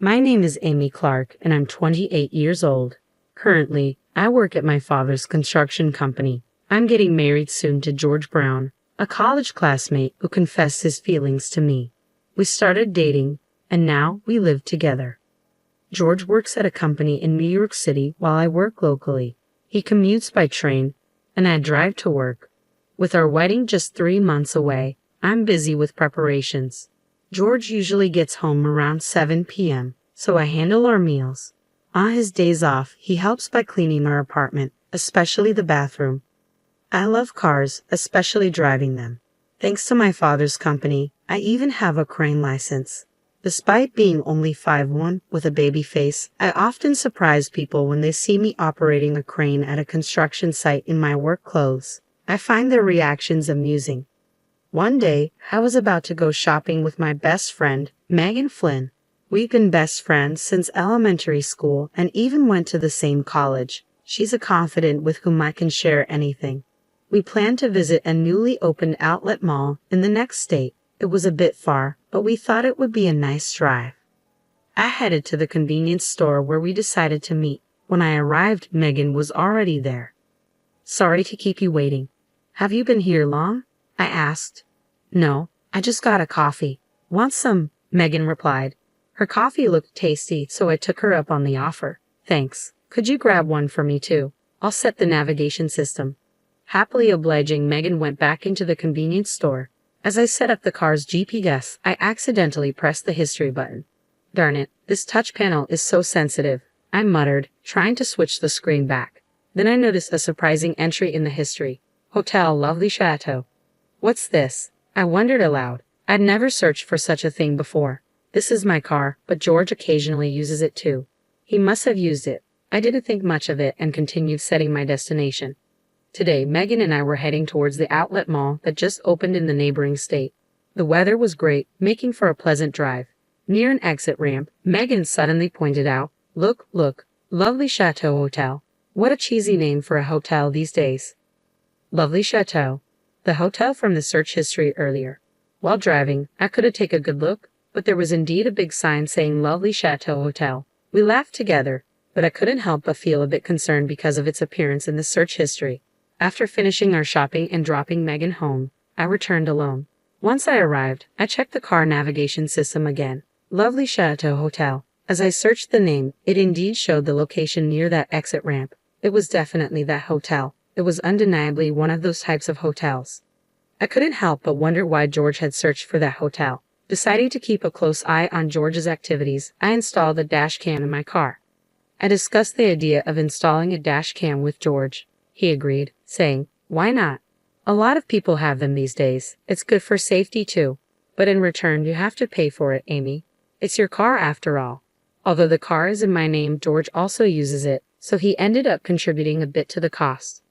My name is Amy Clark, and I'm 28 years old. Currently, I work at my father's construction company. I'm getting married soon to George Brown, a college classmate who confessed his feelings to me. We started dating, and now we live together. George works at a company in New York City while I work locally. He commutes by train, and I drive to work. With our wedding just 3 months away, I'm busy with preparations. George usually gets home around 7 p.m., so I handle our meals. On his days off, he helps by cleaning our apartment, especially the bathroom. I love cars, especially driving them. Thanks to my father's company, I even have a crane license. Despite being only 5'1" with a baby face, I often surprise people when they see me operating a crane at a construction site in my work clothes. I find their reactions amusing. One day, I was about to go shopping with my best friend, Megan Flynn. We've been best friends since elementary school and even went to the same college. She's a confidant with whom I can share anything. We planned to visit a newly opened outlet mall in the next state. It was a bit far, but we thought it would be a nice drive. I headed to the convenience store where we decided to meet. When I arrived, Megan was already there. "Sorry to keep you waiting. Have you been here long?" I asked. "No, I just got a coffee." "Want some?" Megan replied. Her coffee looked tasty, so I took her up on the offer. "Thanks. Could you grab one for me too? I'll set the navigation system." Happily obliging, Megan went back into the convenience store. As I set up the car's GPS, I accidentally pressed the history button. "Darn it, this touch panel is so sensitive," I muttered, trying to switch the screen back. Then I noticed a surprising entry in the history. Hotel Lovely Chateau. "What's this?" I wondered aloud. I'd never searched for such a thing before. This is my car, but George occasionally uses it too. He must have used it. I didn't think much of it and continued setting my destination. Today, Megan and I were heading towards the outlet mall that just opened in the neighboring state. The weather was great, making for a pleasant drive. Near an exit ramp, Megan suddenly pointed out, Look, Lovely Chateau Hotel. What a cheesy name for a hotel these days." Lovely Chateau, the hotel from the search history earlier. While driving, I couldn't take a good look, but there was indeed a big sign saying Lovely Chateau Hotel. We laughed together, but I couldn't help but feel a bit concerned because of its appearance in the search history. After finishing our shopping and dropping Megan home, I returned alone. Once I arrived, I checked the car navigation system again. Lovely Chateau Hotel. As I searched the name, it indeed showed the location near that exit ramp. It was definitely that hotel. It was undeniably one of those types of hotels. I couldn't help but wonder why George had searched for that hotel. Deciding to keep a close eye on George's activities, I installed a dash cam in my car. I discussed the idea of installing a dash cam with George. He agreed, saying, "Why not? A lot of people have them these days. It's good for safety too. But in return, you have to pay for it, Amy. It's your car after all." Although the car is in my name, George also uses it, so he ended up contributing a bit to the cost.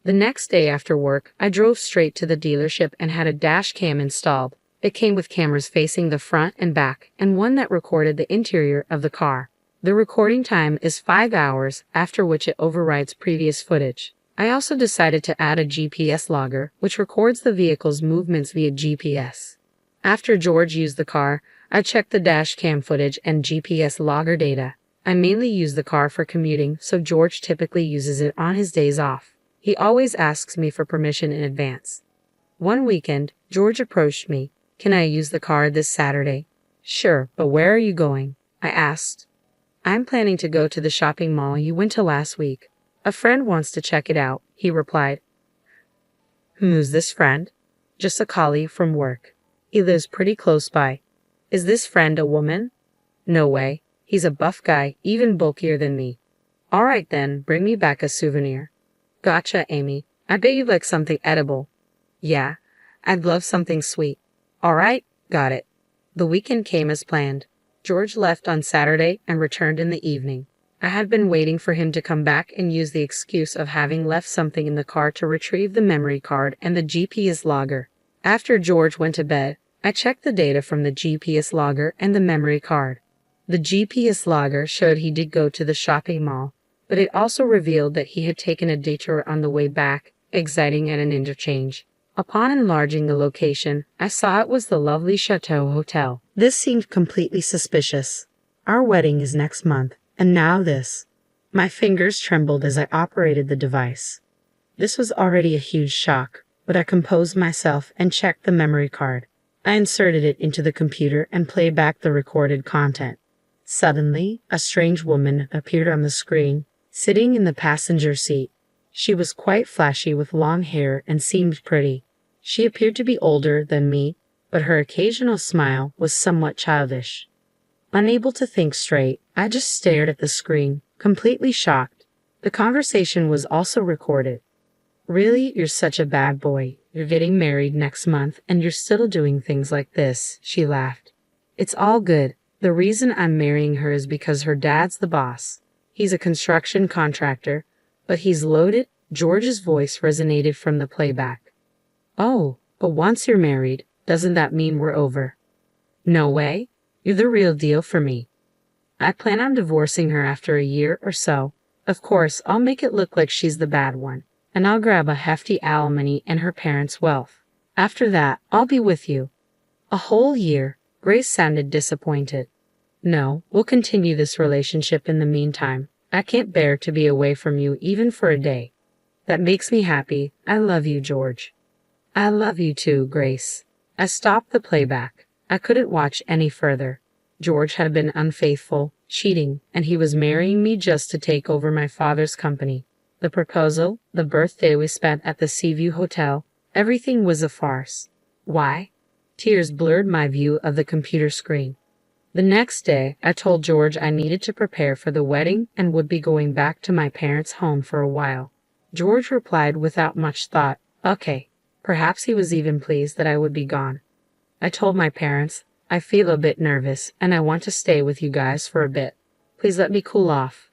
The next day after work, I drove straight to the dealership and had a dash cam installed. It came with cameras facing the front and back, and one that recorded the interior of the car. The recording time is 5 hours, after which it overrides previous footage. I also decided to add a GPS logger, which records the vehicle's movements via GPS. After George used the car, I checked the dash cam footage and GPS logger data. I mainly use the car for commuting, so George typically uses it on his days off. He always asks me for permission in advance. One weekend, George approached me. "Can I use the car this Saturday?" "Sure, but where are you going?" I asked. "I'm planning to go to the shopping mall you went to last week. A friend wants to check it out," he replied. "Who's this friend?" "Just a colleague from work. He lives pretty close by." "Is this friend a woman?" "No way. He's a buff guy, even bulkier than me." "All right then, bring me back a souvenir." "Gotcha, Amy. I bet you'd like something edible." "Yeah, I'd love something sweet." "All right, got it." The weekend came as planned. George left on Saturday and returned in the evening. I had been waiting for him to come back and use the excuse of having left something in the car to retrieve the memory card and the GPS logger. After George went to bed, I checked the data from the GPS logger and the memory card. The GPS logger showed he did go to the shopping mall, but it also revealed that he had taken a detour on the way back, exiting at an interchange. Upon enlarging the location, I saw it was the Lovely Chateau Hotel. This seemed completely suspicious. Our wedding is next month, and now this. My fingers trembled as I operated the device. This was already a huge shock, but I composed myself and checked the memory card. I inserted it into the computer and played back the recorded content. Suddenly, a strange woman appeared on the screen, sitting in the passenger seat. She was quite flashy with long hair and seemed pretty. She appeared to be older than me, but her occasional smile was somewhat childish. Unable to think straight, I just stared at the screen, completely shocked. The conversation was also recorded. "Really, you're such a bad boy. You're getting married next month and you're still doing things like this," she laughed. "It's all good. The reason I'm marrying her is because her dad's the boss. He's a construction contractor, but he's loaded." George's voice resonated from the playback. "Oh, but once you're married, doesn't that mean we're over?" "No way. You're the real deal for me. I plan on divorcing her after a year or so. Of course, I'll make it look like she's the bad one, and I'll grab a hefty alimony and her parents' wealth. After that, I'll be with you." "A whole year?" Grace sounded disappointed. "No, we'll continue this relationship in the meantime. I can't bear to be away from you even for a day." "That makes me happy. I love you, George." "I love you too, Grace." I stopped the playback. I couldn't watch any further. George had been unfaithful, cheating, and he was marrying me just to take over my father's company. The proposal, the birthday we spent at the Seaview Hotel, everything was a farce. Why? Tears blurred my view of the computer screen. The next day, I told George I needed to prepare for the wedding and would be going back to my parents' home for a while. George replied without much thought, "Okay." Perhaps he was even pleased that I would be gone. I told my parents, "I feel a bit nervous and I want to stay with you guys for a bit. Please let me cool off."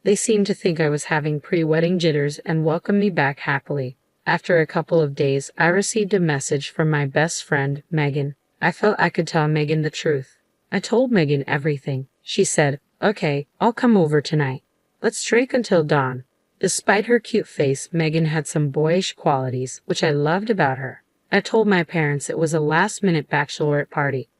They seemed to think I was having pre-wedding jitters and welcomed me back happily. After a couple of days, I received a message from my best friend, Megan. I felt I could tell Megan the truth. I told Megan everything. She said, "Okay, I'll come over tonight. Let's drink until dawn." Despite her cute face, Megan had some boyish qualities, which I loved about her. I told my parents it was a last-minute bachelorette party.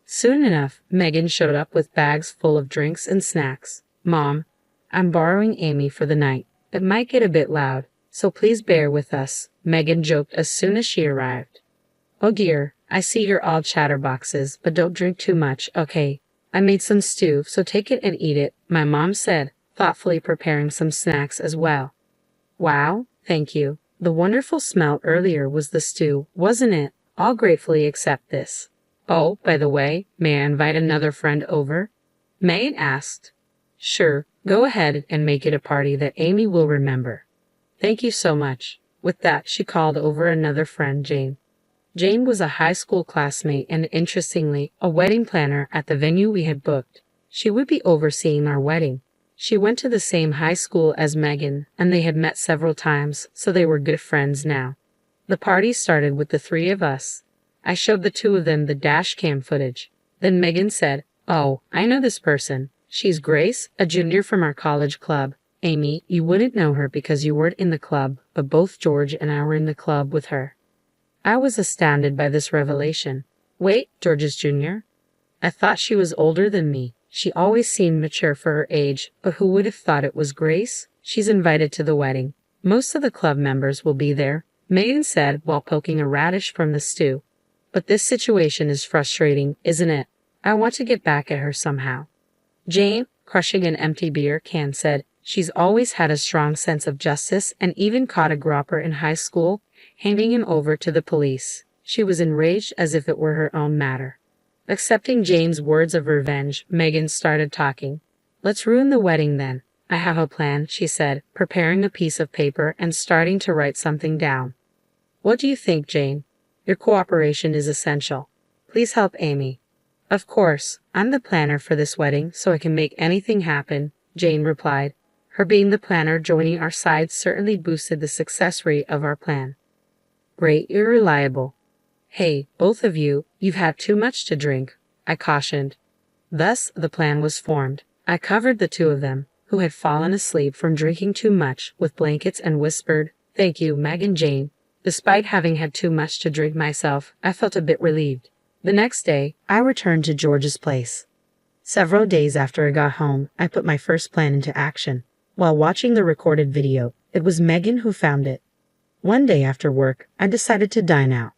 Soon enough, Megan showed up with bags full of drinks and snacks. "Mom, I'm borrowing Amy for the night. It might get a bit loud, so please bear with us," Megan joked as soon as she arrived. "Oh dear, I see you're all chatterboxes, but don't drink too much, okay? I made some stew, so take it and eat it," my mom said, thoughtfully preparing some snacks as well. "Wow, thank you. The wonderful smell earlier was the stew, wasn't it? I'll gratefully accept this. Oh, by the way, may I invite another friend over?" Megan asked. "Sure, go ahead and make it a party that Amy will remember." "Thank you so much." With that, she called over another friend, Jane. Jane was a high school classmate and, interestingly, a wedding planner at the venue we had booked. She would be overseeing our wedding. She went to the same high school as Megan, and they had met several times, so they were good friends now. The party started with the three of us. I showed the two of them the dash cam footage. Then Megan said, "Oh, I know this person. She's Grace, a junior from our college club. Amy, you wouldn't know her because you weren't in the club, but both George and I were in the club with her." I was astounded by this revelation. Wait, George's junior? I thought she was older than me. She always seemed mature for her age, but who would have thought it was Grace? She's invited to the wedding. Most of the club members will be there, Megan said while poking a radish from the stew. But this situation is frustrating, isn't it? I want to get back at her somehow. Jane, crushing an empty beer can, said, "She's always had a strong sense of justice and even caught a gropper in high school, handing him over to the police." She was enraged as if it were her own matter. Accepting Jane's words of revenge, Megan started talking. "Let's ruin the wedding then. I have a plan," she said, preparing a piece of paper and starting to write something down. "What do you think, Jane? Your cooperation is essential. Please help Amy." "Of course, I'm the planner for this wedding, so I can make anything happen," Jane replied. Her being the planner joining our side certainly boosted the success rate of our plan. "Great, you're reliable." "Hey, both of you, you've had too much to drink," I cautioned. Thus, the plan was formed. I covered the two of them, who had fallen asleep from drinking too much, with blankets and whispered, "Thank you, Meg and Jane." Despite having had too much to drink myself, I felt a bit relieved. The next day, I returned to George's place. Several days after I got home, I put my first plan into action. While watching the recorded video, it was Megan who found it. One day after work, I decided to dine out.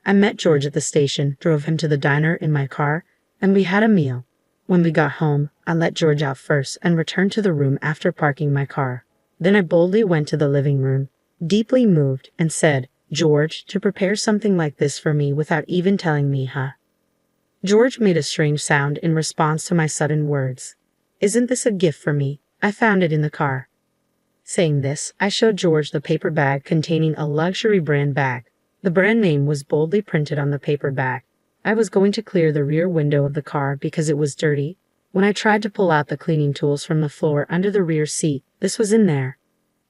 I met George at the station, drove him to the diner in my car, and we had a meal. When we got home, I let George out first and returned to the room after parking my car. Then I boldly went to the living room, deeply moved, and said, "George, to prepare something like this for me without even telling me, huh?" George made a strange sound in response to my sudden words. "Isn't this a gift for me? I found it in the car." Saying this, I showed George the paper bag containing a luxury brand bag. The brand name was boldly printed on the paper bag. I was going to clear the rear window of the car because it was dirty. When I tried to pull out the cleaning tools from the floor under the rear seat, this was in there.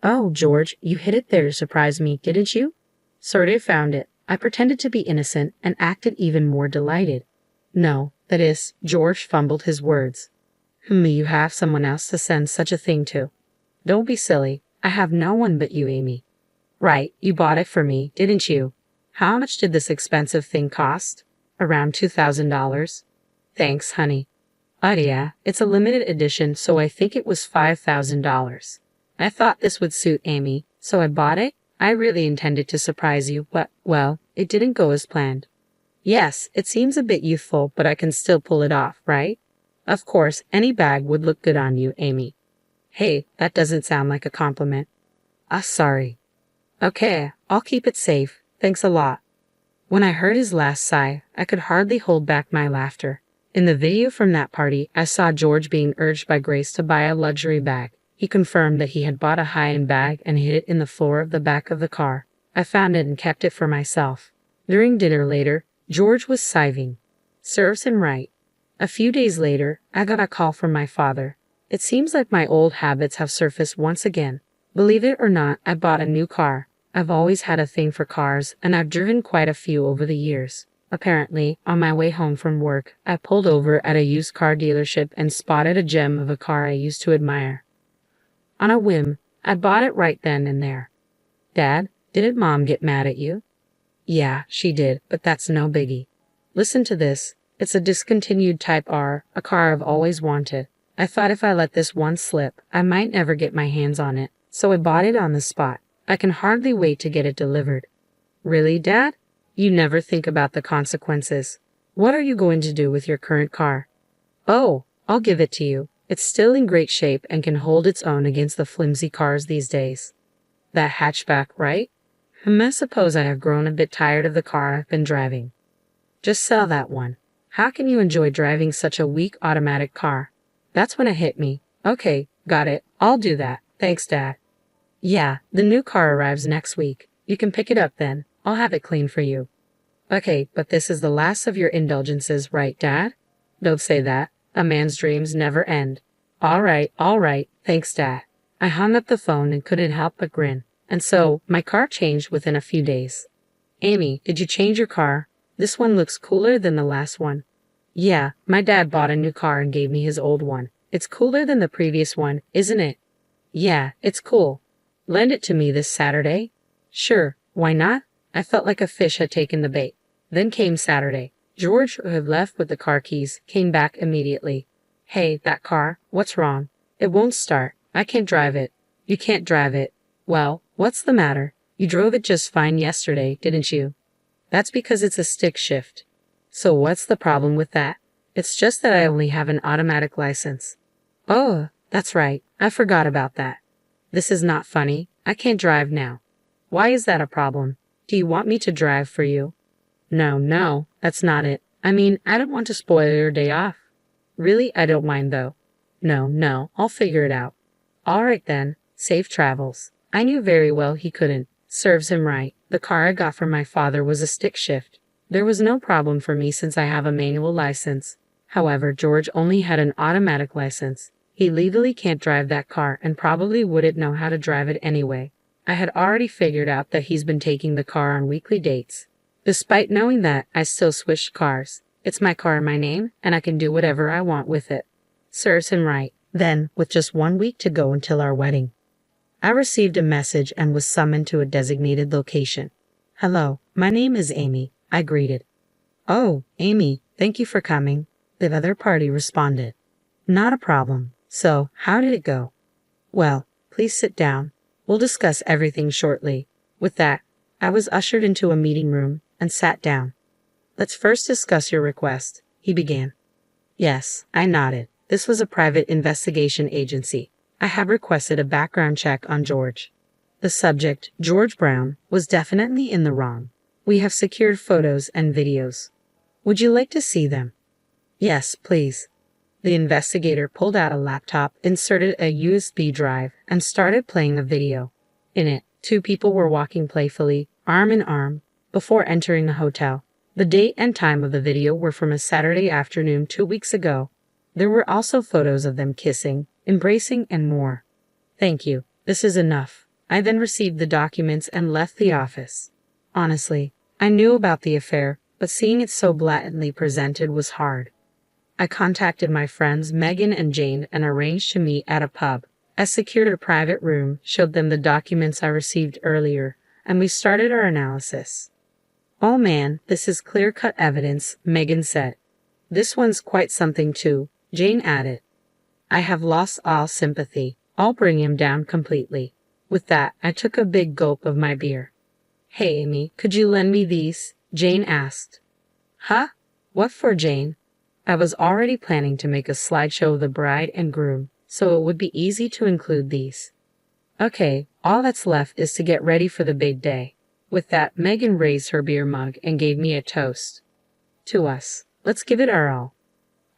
"Oh, George, you hid it there to surprise me, didn't you?" "Sorry, I found it." I pretended to be innocent and acted even more delighted. "No, that is," George fumbled his words. You have someone else to send such a thing to." "Don't be silly. I have no one but you, Amy." "Right, you bought it for me, didn't you? How much did this expensive thing cost?" "Around $2,000. "Thanks, honey." "Oh yeah, it's a limited edition, so I think it was $5,000. I thought this would suit Amy, so I bought it. I really intended to surprise you, but, well, it didn't go as planned." "Yes, it seems a bit youthful, but I can still pull it off, right?" "Of course, any bag would look good on you, Amy." "Hey, that doesn't sound like a compliment." Sorry." "Okay, I'll keep it safe. Thanks a lot." When I heard his last sigh, I could hardly hold back my laughter. In the video from that party, I saw George being urged by Grace to buy a luxury bag. He confirmed that he had bought a high-end bag and hid it in the floor of the back of the car. I found it and kept it for myself. During dinner later, George was sighing. Serves him right. A few days later, I got a call from my father. It seems like my old habits have surfaced once again. Believe it or not, I bought a new car. I've always had a thing for cars, and I've driven quite a few over the years. Apparently, on my way home from work, I pulled over at a used car dealership and spotted a gem of a car I used to admire. On a whim, I bought it right then and there. "Dad, didn't Mom get mad at you?" "Yeah, she did, but that's no biggie. Listen to this. It's a discontinued Type R, a car I've always wanted. I thought if I let this one slip, I might never get my hands on it, so I bought it on the spot. I can hardly wait to get it delivered." "Really, Dad? You never think about the consequences. What are you going to do with your current car?" "Oh, I'll give it to you. It's still in great shape and can hold its own against the flimsy cars these days." "That hatchback, right?" I suppose I have grown a bit tired of the car I've been driving." "Just sell that one. How can you enjoy driving such a weak automatic car?" That's when it hit me. "Okay, got it. I'll do that. Thanks, Dad." "Yeah, the new car arrives next week. You can pick it up then. I'll have it cleaned for you." "Okay, but this is the last of your indulgences, right, Dad?" "Don't say that. A man's dreams never end." All right, thanks, Dad." I hung up the phone and couldn't help but grin. And so, my car changed within a few days. "Amy, did you change your car? This one looks cooler than the last one." "Yeah, my dad bought a new car and gave me his old one. It's cooler than the previous one, isn't it?" "Yeah, it's cool. Lend it to me this Saturday?" "Sure, why not?" I felt like a fish had taken the bait. Then came Saturday. George, who had left with the car keys, came back immediately. "Hey, that car, what's wrong?" "It won't start. I can't drive it." "You can't drive it? Well, what's the matter? You drove it just fine yesterday, didn't you?" "That's because it's a stick shift." "So what's the problem with that?" "It's just that I only have an automatic license." "Oh, that's right. I forgot about that." "This is not funny. I can't drive now." "Why is that a problem? Do you want me to drive for you?" No, that's not it. I mean, I don't want to spoil your day off." "Really, I don't mind though." No, I'll figure it out." "All right then. Safe travels." I knew very well he couldn't. Serves him right. The car I got from my father was a stick shift. There was no problem for me since I have a manual license. However, George only had an automatic license. He legally can't drive that car and probably wouldn't know how to drive it anyway. I had already figured out that he's been taking the car on weekly dates. Despite knowing that, I still switched cars. It's my car in my name, and I can do whatever I want with it. Serves him right. Then, with just 1 week to go until our wedding, I received a message and was summoned to a designated location. "Hello, my name is Amy," I greeted. "Oh, Amy, thank you for coming," the other party responded. Not a problem. So, how did it go? Well, please sit down. We'll discuss everything shortly. With that, I was ushered into a meeting room and sat down. Let's first discuss your request, he began. Yes, I nodded. This was a private investigation agency. I have requested a background check on George. The subject, George Brown, was definitely in the wrong. We have secured photos and videos. Would you like to see them? Yes, please. The investigator pulled out a laptop, inserted a USB drive, and started playing a video. In it, two people were walking playfully, arm in arm, before entering a hotel. The date and time of the video were from a Saturday afternoon 2 weeks ago. There were also photos of them kissing, embracing, and more. Thank you. This is enough. I then received the documents and left the office. Honestly, I knew about the affair, but seeing it so blatantly presented was hard. I contacted my friends Megan and Jane and arranged to meet at a pub. I secured a private room, showed them the documents I received earlier, and we started our analysis. Oh man, this is clear-cut evidence, Megan said. This one's quite something too, Jane added. I have lost all sympathy. I'll bring him down completely. With that, I took a big gulp of my beer. Hey Amy, could you lend me these? Jane asked. Huh? What for, Jane? I was already planning to make a slideshow of the bride and groom, so it would be easy to include these. Okay, all that's left is to get ready for the big day. With that, Megan raised her beer mug and gave me a toast. To us. Let's give it our all.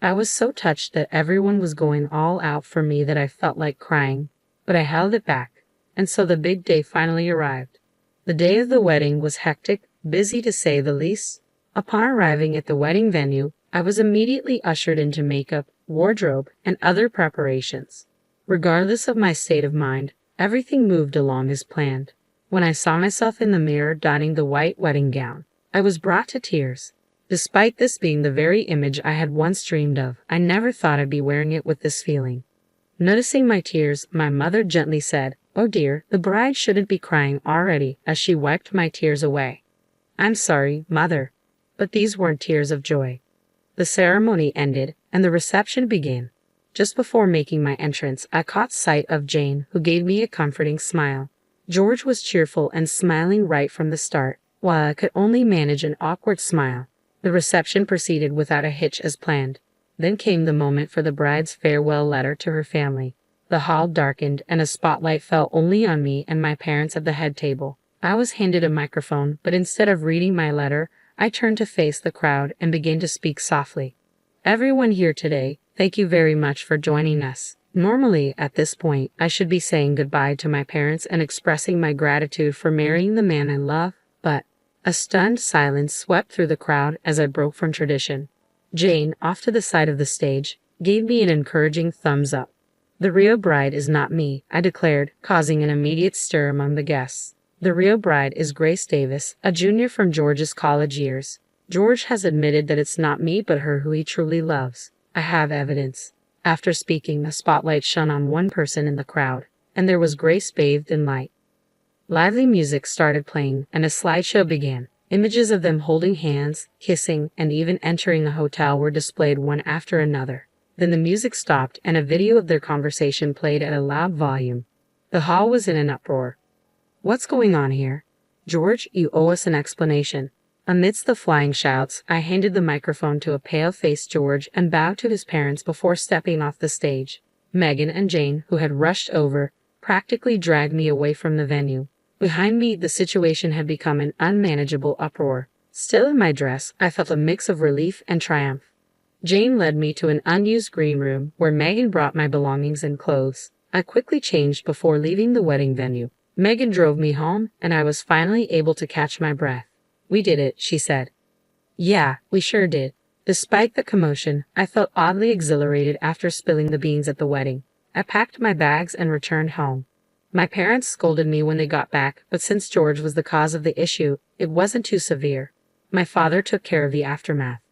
I was so touched that everyone was going all out for me that I felt like crying, but I held it back, and so the big day finally arrived. The day of the wedding was hectic, busy to say the least. Upon arriving at the wedding venue, I was immediately ushered into makeup, wardrobe, and other preparations. Regardless of my state of mind, everything moved along as planned. When I saw myself in the mirror donning the white wedding gown, I was brought to tears. Despite this being the very image I had once dreamed of, I never thought I'd be wearing it with this feeling. Noticing my tears, my mother gently said, "Oh dear, the bride shouldn't be crying already," as she wiped my tears away. I'm sorry, Mother, but these weren't tears of joy. The ceremony ended, and the reception began. Just before making my entrance, I caught sight of Jane, who gave me a comforting smile. George was cheerful and smiling right from the start, while I could only manage an awkward smile. The reception proceeded without a hitch as planned. Then came the moment for the bride's farewell letter to her family. The hall darkened, and a spotlight fell only on me and my parents at the head table. I was handed a microphone, but instead of reading my letter, I turned to face the crowd and began to speak softly. Everyone here today, thank you very much for joining us. Normally, at this point, I should be saying goodbye to my parents and expressing my gratitude for marrying the man I love, but a stunned silence swept through the crowd as I broke from tradition. Jane, off to the side of the stage, gave me an encouraging thumbs up. The real bride is not me, I declared, causing an immediate stir among the guests. The real bride is Grace Davis, a junior from George's college years. George has admitted that it's not me but her who he truly loves. I have evidence. After speaking, a spotlight shone on one person in the crowd, and there was Grace bathed in light. Lively music started playing, and a slideshow began. Images of them holding hands, kissing, and even entering a hotel were displayed one after another. Then the music stopped, and a video of their conversation played at a loud volume. The hall was in an uproar. What's going on here? George, you owe us an explanation. Amidst the flying shouts, I handed the microphone to a pale-faced George and bowed to his parents before stepping off the stage. Megan and Jane, who had rushed over, practically dragged me away from the venue. Behind me, the situation had become an unmanageable uproar. Still in my dress, I felt a mix of relief and triumph. Jane led me to an unused green room where Megan brought my belongings and clothes. I quickly changed before leaving the wedding venue. Megan drove me home, and I was finally able to catch my breath. We did it, she said. Yeah, we sure did. Despite the commotion, I felt oddly exhilarated after spilling the beans at the wedding. I packed my bags and returned home. My parents scolded me when they got back, but since George was the cause of the issue, it wasn't too severe. My father took care of the aftermath.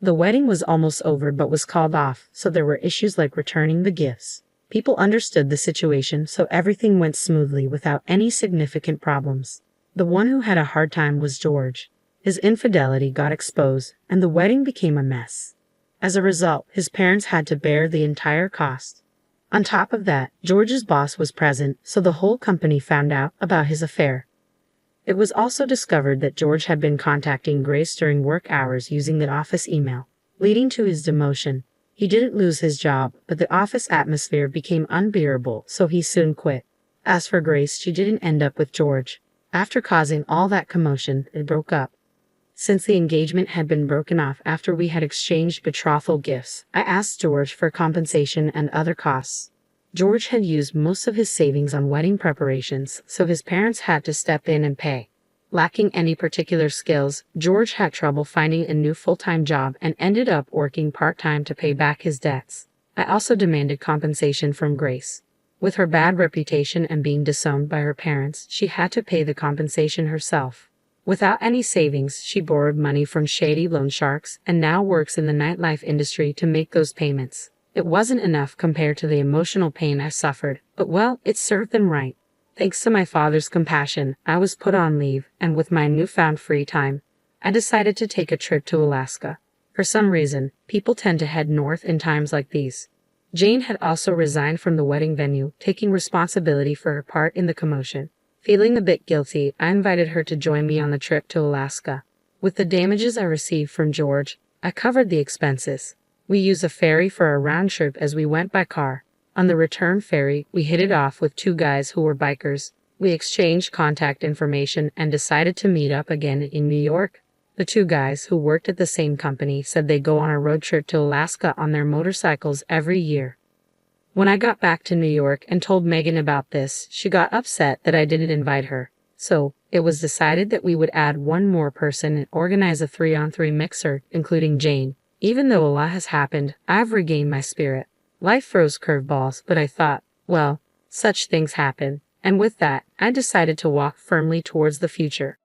The wedding was almost over but was called off, so there were issues like returning the gifts. People understood the situation, so everything went smoothly without any significant problems. The one who had a hard time was George. His infidelity got exposed, and the wedding became a mess. As a result, his parents had to bear the entire cost. On top of that, George's boss was present, so the whole company found out about his affair. It was also discovered that George had been contacting Grace during work hours using the office email, leading to his demotion. He didn't lose his job, but the office atmosphere became unbearable, so he soon quit. As for Grace, she didn't end up with George. After causing all that commotion, they broke up. Since the engagement had been broken off after we had exchanged betrothal gifts, I asked George for compensation and other costs. George had used most of his savings on wedding preparations, so his parents had to step in and pay. Lacking any particular skills, George had trouble finding a new full-time job and ended up working part-time to pay back his debts. I also demanded compensation from Grace. With her bad reputation and being disowned by her parents, she had to pay the compensation herself. Without any savings, she borrowed money from shady loan sharks and now works in the nightlife industry to make those payments. It wasn't enough compared to the emotional pain I suffered, but well, it served them right. Thanks to my father's compassion, I was put on leave, and with my newfound free time, I decided to take a trip to Alaska. For some reason, people tend to head north in times like these. Jane had also resigned from the wedding venue, taking responsibility for her part in the commotion. Feeling a bit guilty, I invited her to join me on the trip to Alaska. With the damages I received from George, I covered the expenses. We used a ferry for a round trip as we went by car. On the return ferry, we hit it off with two guys who were bikers. We exchanged contact information and decided to meet up again in New York. The two guys who worked at the same company said they go on a road trip to Alaska on their motorcycles every year. When I got back to New York and told Megan about this, she got upset that I didn't invite her. So, it was decided that we would add one more person and organize a 3-on-3 mixer, including Jane. Even though a lot has happened, I've regained my spirit. Life throws curveballs, but I thought, well, such things happen. And with that, I decided to walk firmly towards the future.